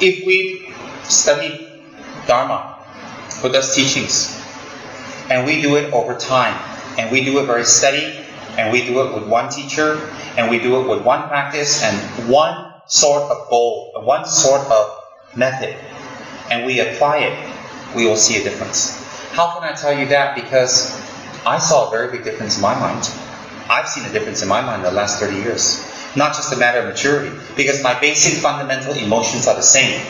if we study Dharma, Buddha's teachings, and we do it over time, and we do it very steady, and we do it with one teacher, and we do it with one practice, and one sort of goal, one sort of method, and we apply it, we will see a difference. How can I tell you that? Because I saw a very big difference in my mind. I've seen a difference in my mind in the last 30 years. Not just a matter of maturity, because my basic fundamental emotions are the same.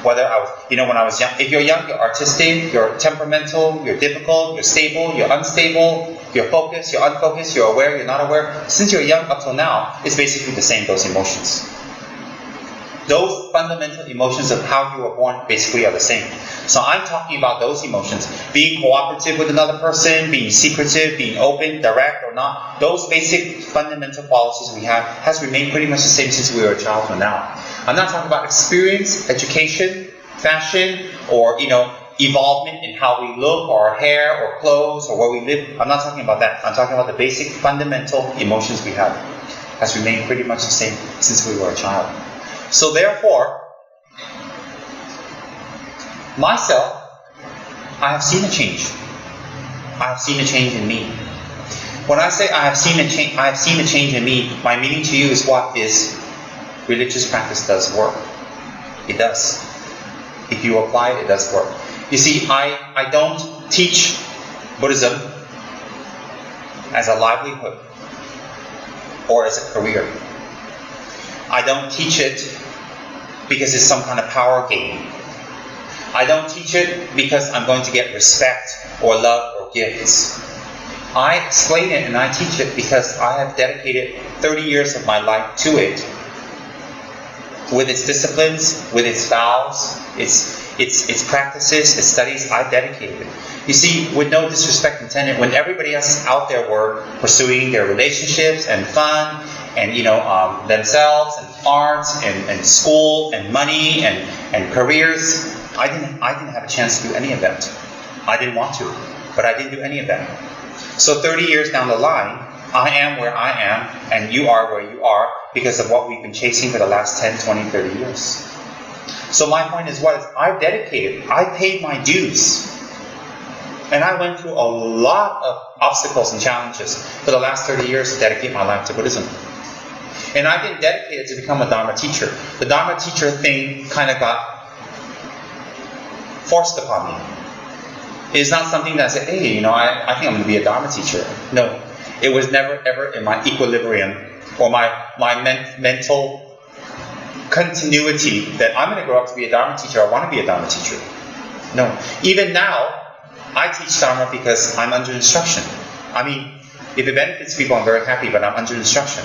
Whether I was, when I was young, if you're young, you're artistic, you're temperamental, you're difficult, you're stable, you're unstable, you're focused, you're unfocused, you're aware, you're not aware. Since you're young up till now, it's basically the same, those emotions. Those fundamental emotions of how you were born basically are the same. So I'm talking about those emotions. Being cooperative with another person, being secretive, being open, direct or not. Those basic fundamental qualities we have has remained pretty much the same since we were a child till now. I'm not talking about experience, education, fashion, or evolvement in how we look, or our hair, or clothes, or where we live. I'm not talking about that. I'm talking about the basic fundamental emotions we have. Has remained pretty much the same since we were a child. So therefore, myself, I have seen a change. I have seen a change in me. When I say I have seen a change in me, my meaning to you is what is religious practice does work. It does. If you apply it, it does work. You see, I don't teach Buddhism as a livelihood or as a career. I don't teach it because it's some kind of power game. I don't teach it because I'm going to get respect or love or gifts. I explain it and I teach it because I have dedicated 30 years of my life to it. With its disciplines, with its vows, its practices, its studies, I've dedicated it. You see, with no disrespect intended, when everybody else is out there were pursuing their relationships and fun and themselves and arts and school and money and careers, I didn't have a chance to do any of that. I didn't want to, but I didn't do any of that. So 30 years down the line, I am where I am, and you are where you are because of what we've been chasing for the last 10, 20, 30 years. So my point is I've dedicated, I paid my dues. And I went through a lot of obstacles and challenges for the last 30 years to dedicate my life to Buddhism. And I've been dedicated to become a Dharma teacher. The Dharma teacher thing kind of got forced upon me. It's not something that I said, hey, I think I'm going to be a Dharma teacher. No. It was never, ever in my equilibrium or my mental continuity that I'm going to grow up to be a Dharma teacher. I want to be a Dharma teacher. No. Even now, I teach Dharma because I'm under instruction. I mean, if it benefits people, I'm very happy, but I'm under instruction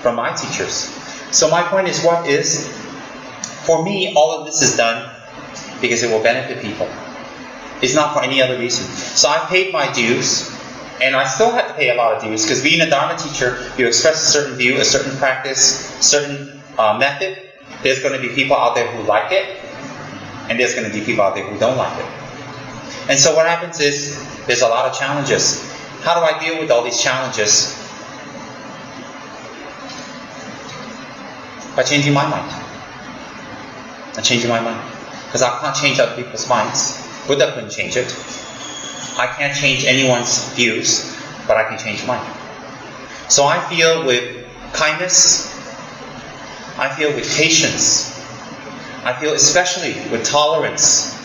from my teachers. So my point is for me, all of this is done because it will benefit people. It's not for any other reason. So I paid my dues, and I still have to pay a lot of dues, because being a Dharma teacher, you express a certain view, a certain practice, certain method. There's going to be people out there who like it, and there's going to be people out there who don't like it. And so what happens is, there's a lot of challenges. How do I deal with all these challenges? By changing my mind. I'm changing my mind. Because I can't change other people's minds. Buddha couldn't change it. I can't change anyone's views, but I can change mine. So I feel with kindness, I feel with patience, I feel especially with tolerance,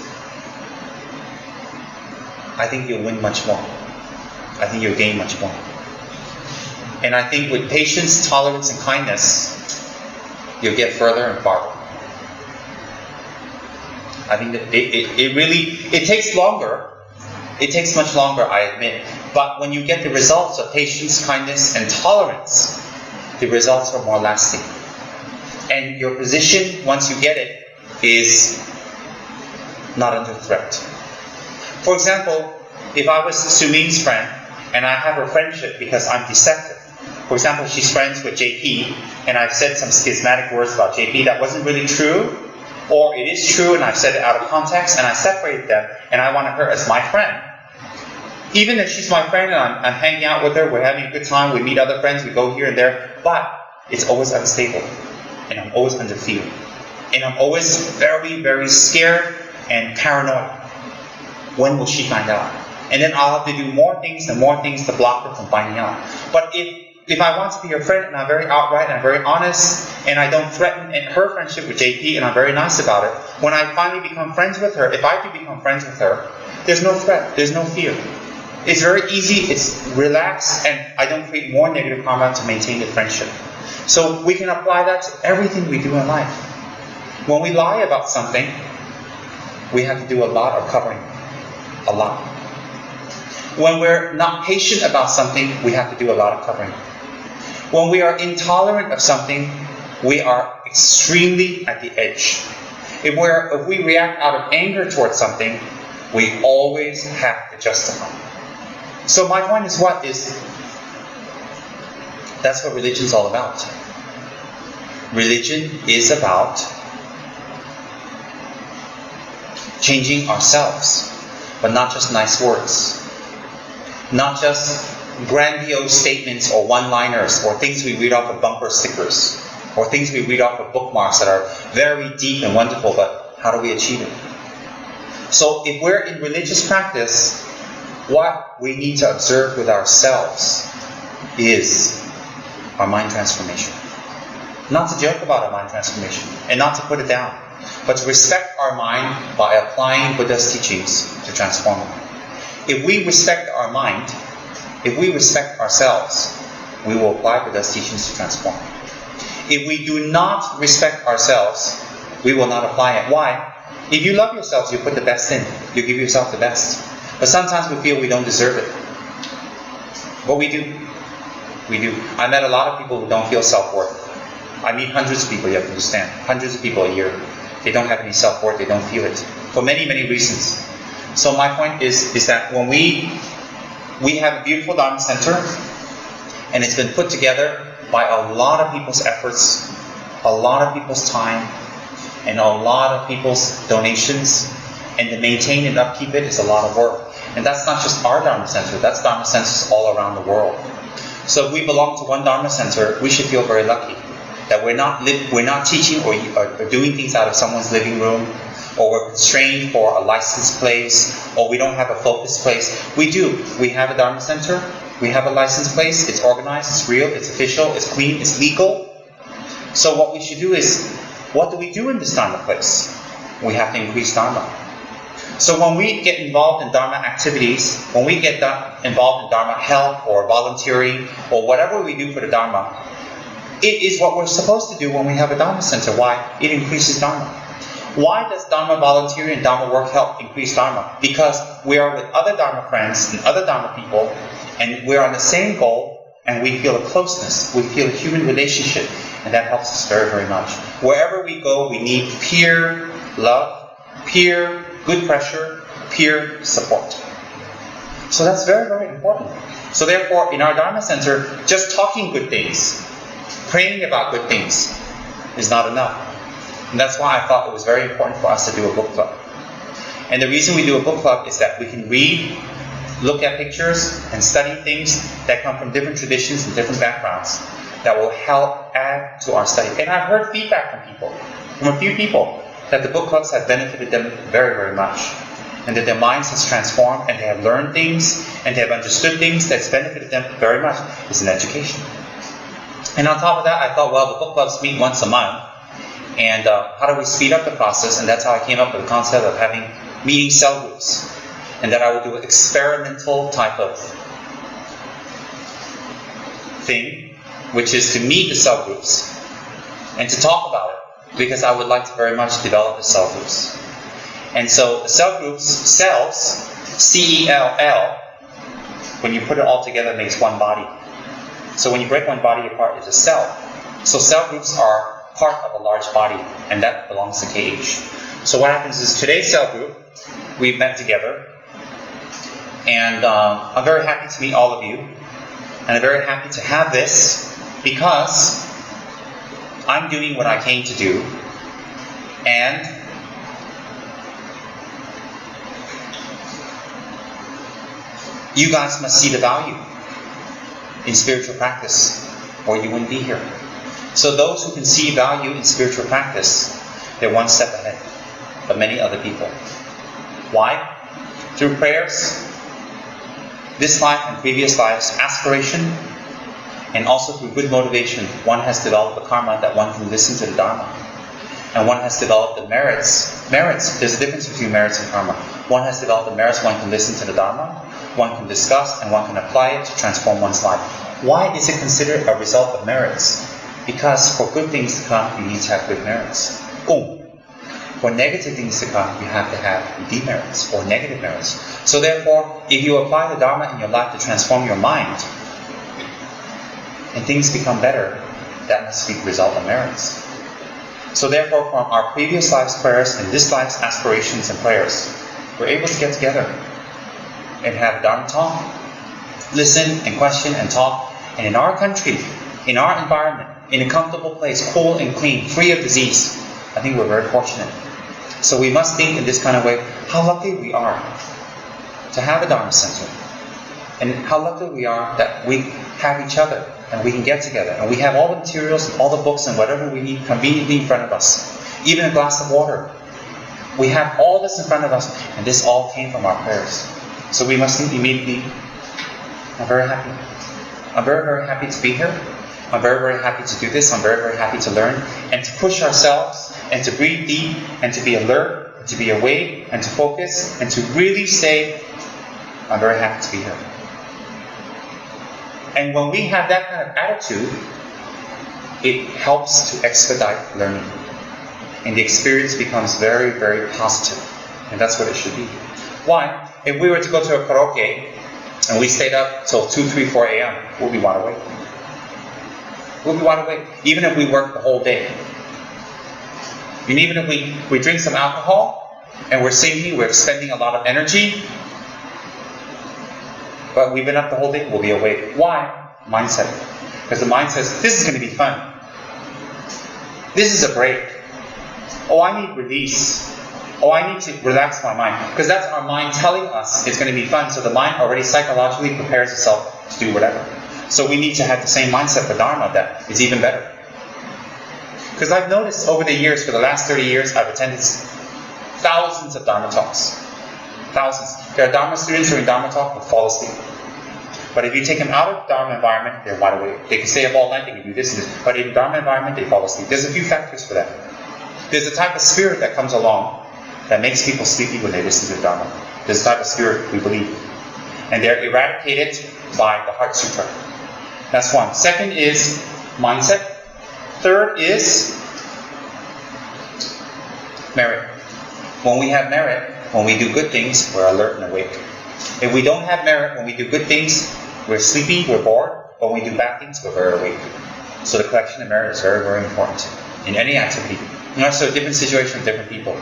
I think you'll win much more. I think you'll gain much more. And I think with patience, tolerance, and kindness, you'll get further and farther. I think that it takes longer. It takes much longer, I admit. But when you get the results of patience, kindness, and tolerance, the results are more lasting. And your position, once you get it, is not under threat. For example, if I was Suming's friend, and I have a friendship because I'm deceptive. For example, she's friends with JP, and I've said some schismatic words about JP that wasn't really true, or it is true and I've said it out of context, and I separated them, and I wanted her as my friend. Even if she's my friend and I'm hanging out with her, we're having a good time, we meet other friends, we go here and there, but it's always unstable, and I'm always under fear. And I'm always very, very scared and paranoid. When will she find out? And then I'll have to do more things and more things to block her from finding out. But if I want to be her friend and I'm very outright and I'm very honest and I don't threaten her friendship with JP and I'm very nice about it, when I finally become friends with her, if I do become friends with her, there's no threat, there's no fear. It's very easy, it's relaxed, and I don't create more negative karma to maintain the friendship. So we can apply that to everything we do in life. When we lie about something, we have to do a lot of covering. A lot. When we're not patient about something, we have to do a lot of covering. When we are intolerant of something, we are extremely at the edge. If we react out of anger towards something, we always have to justify. So my point is that's what religion is all about. Religion is about changing ourselves, but not just nice words. Not just grandiose statements or one-liners or things we read off of bumper stickers or things we read off of bookmarks that are very deep and wonderful, but how do we achieve it? So if we're in religious practice, what we need to observe with ourselves is our mind transformation. Not to joke about our mind transformation and not to put it down, but to respect our mind by applying Buddha's teachings to transform it. If we respect our mind, if we respect ourselves, we will apply Buddha's teachings to transform it. If we do not respect ourselves, we will not apply it. Why? If you love yourselves, you put the best in. You give yourself the best. But sometimes we feel we don't deserve it. But we do. We do. I met a lot of people who don't feel self-worth. I meet hundreds of people, you have to understand. Hundreds of people a year. They don't have any self-worth, they don't feel it. For many, many reasons. So my point is that when we have a beautiful Dharma Center, and it's been put together by a lot of people's efforts, a lot of people's time, and a lot of people's donations, and to maintain and upkeep it is a lot of work. And that's not just our Dharma Center, that's Dharma Centers all around the world. So if we belong to one Dharma Center, we should feel very lucky that we're not teaching or doing things out of someone's living room, or we're constrained for a licensed place, or we don't have a focused place. We do. We have a Dharma Center, we have a licensed place, it's organized, it's real, it's official, it's clean, it's legal. So what we should do is, what do we do in this Dharma place? We have to increase Dharma. So when we get involved in Dharma activities, when we get involved in Dharma help or volunteering or whatever we do for the Dharma, it is what we're supposed to do when we have a Dharma Center. Why? It increases Dharma. Why does Dharma volunteering and Dharma work help increase Dharma? Because we are with other Dharma friends and other Dharma people, and we're on the same goal, and we feel a closeness, we feel a human relationship, and that helps us very, very much. Wherever we go, we need peer love, peer good pressure, peer support. So that's very, very important. So therefore, in our Dharma Center, just talking good things, praying about good things is not enough. And that's why I thought it was very important for us to do a book club. And the reason we do a book club is that we can read, look at pictures, and study things that come from different traditions and different backgrounds that will help add to our study. And I've heard feedback from a few people, that the book clubs have benefited them very, very much. And that their minds has transformed, and they have learned things, and they have understood things that's benefited them very much. It's an education. And on top of that, I thought, well, the book clubs meet once a month, and how do we speed up the process? And that's how I came up with the concept of having meeting cell groups, and that I would do an experimental type of thing, which is to meet the cell groups and to talk about it, because I would like to very much develop the cell groups. And so the cell groups, cells, C-E-L-L, when you put it all together, it makes one body. So when you break one body apart, it's a cell. So cell groups are part of a large body, and that belongs to KH. So what happens is today's cell group, we've met together, and I'm very happy to meet all of you, and I'm very happy to have this, because I'm doing what I came to do, and you guys must see the value in spiritual practice, or you wouldn't be here. So those who can see value in spiritual practice, They're one step ahead of many other people. Why? Through prayers, this life and previous lives, aspiration, and also through good motivation, one has developed a karma that one can listen to the Dharma. And one has developed the merits. Merits, there's a difference between merits and karma. One has developed the merits, one can listen to the Dharma, one can discuss, and one can apply it to transform one's life. Why is it considered a result of merits? Because for good things to come, you need to have good merits. For negative things to come, you have to have demerits or negative merits. So therefore, if you apply the Dharma in your life to transform your mind, and things become better, that must be the result of merits. So therefore, from our previous life's prayers and this life's aspirations and prayers, we're able to get together and have Dharma talk, listen and question and talk. And in our country, in our environment, in a comfortable place, cool and clean, free of disease, I think we're very fortunate. So we must think in this kind of way, how lucky we are to have a Dharma center. And how lucky we are that we have each other and we can get together. And we have all the materials and all the books and whatever we need conveniently in front of us. Even a glass of water. We have all this in front of us, and this all came from our prayers. So we must think immediately, I'm very happy. I'm very, very happy to be here. I'm very, very happy to do this. I'm very, very happy to learn and to push ourselves and to breathe deep and to be alert, and to be awake and to focus and to really say, I'm very happy to be here. And when we have that kind of attitude, it helps to expedite learning. And the experience becomes very, very positive. And that's what it should be. Why? If we were to go to a karaoke and we stayed up till 2, 3, 4 a.m., we'll be wide awake. We'll be wide awake, even if we work the whole day. And even if we drink some alcohol and we're singing, we're expending a lot of energy, but we've been up the whole day, we'll be awake. Why? Mindset. Because the mind says, this is going to be fun. This is a break. Oh, I need release. Oh, I need to relax my mind. Because that's our mind telling us it's going to be fun. So the mind already psychologically prepares itself to do whatever. So we need to have the same mindset for Dharma that is even better. Because I've noticed over the years, for the last 30 years, I've attended thousands of Dharma talks. Thousands. There are Dharma students who are in Dharma talk who fall asleep. But if you take them out of Dharma environment, they're wide awake. They can stay up all night, they can do this and this. But in Dharma environment, they fall asleep. There's a few factors for that. There's a type of spirit that comes along that makes people sleepy when they listen to the Dharma. There's a type of spirit we believe. And they're eradicated by the Heart Sutra. That's one. Second is mindset. Third is merit. When we have merit, when we do good things, we're alert and awake. If we don't have merit, when we do good things, we're sleepy, we're bored. But when we do bad things, we're very awake. So the collection of merit is very, very important in any activity. So a different situation with different people.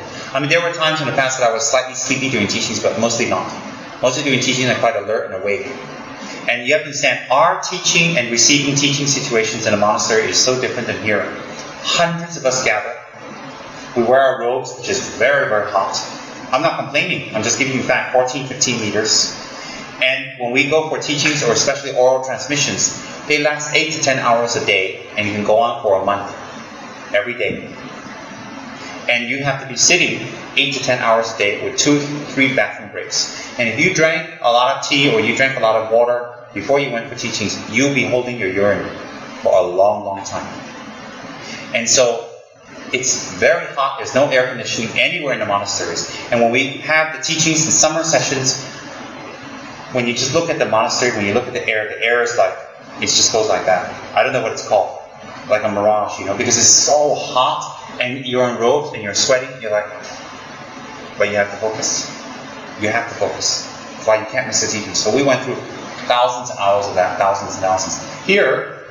There were times in the past that I was slightly sleepy during teachings, but mostly not. Mostly during teachings, I'm quite alert and awake. And you have to understand, our teaching and receiving teaching situations in a monastery is so different than here. Hundreds of us gather. We wear our robes, which is very, very hot. I'm not complaining. I'm just giving you fact, 14, 15 meters. And when we go for teachings, or especially oral transmissions, they last 8 to 10 hours a day, and you can go on for a month, every day. And you have to be sitting 8 to 10 hours a day with 2, 3 bathroom breaks. And if you drank a lot of tea or you drank a lot of water before you went for teachings, you'll be holding your urine for a long, long time. And so it's very hot. There's no air conditioning anywhere in the monasteries. And when we have the teachings in summer sessions, when you just look at the monastery, when you look at the air is like, it just goes like that. I don't know what it's called. Like a mirage, because it's so hot and you're in robes and you're sweating. You're like, but you have to focus. You have to focus. That's why you can't miss the teaching. So we went through thousands of hours of that, thousands and thousands. Here,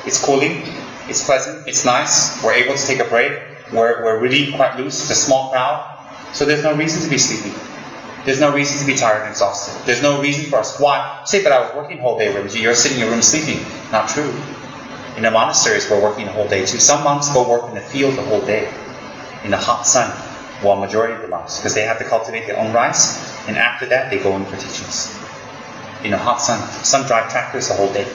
it's cooling. It's pleasant, it's nice, we're able to take a break, we're really quite loose, it's a small crowd, so there's no reason to be sleepy. There's no reason to be tired and exhausted. There's no reason for us. Why? Say that I was working the whole day, Rinpoche, you're sitting in your room sleeping. Not true. In the monasteries, we're working the whole day too. Some monks go work in the field the whole day, in the hot sun, while majority of the monks, because they have to cultivate their own rice, and after that they go in for teachings. In the hot sun. Some drive tractors the whole day.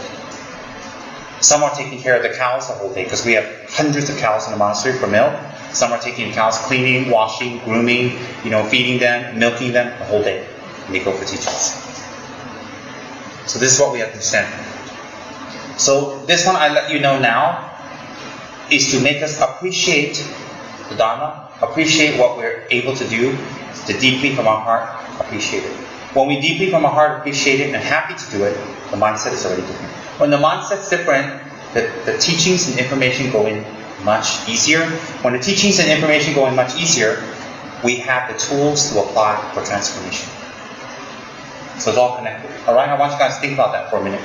Some are taking care of the cows the whole day, because we have hundreds of cows in the monastery for milk. Some are taking cows, cleaning, washing, grooming, feeding them, milking them the whole day. And they go for teachings. So this is what we have to understand. So this one I let you know now is to make us appreciate the Dharma, appreciate what we're able to do, to deeply from our heart appreciate it. When we deeply from our heart appreciate it and happy to do it, the mindset is already different. When the mindset's different, the teachings and information go in much easier. When the teachings and information go in much easier, we have the tools to apply for transformation. So it's all connected. Alright, I want you guys to think about that for a minute.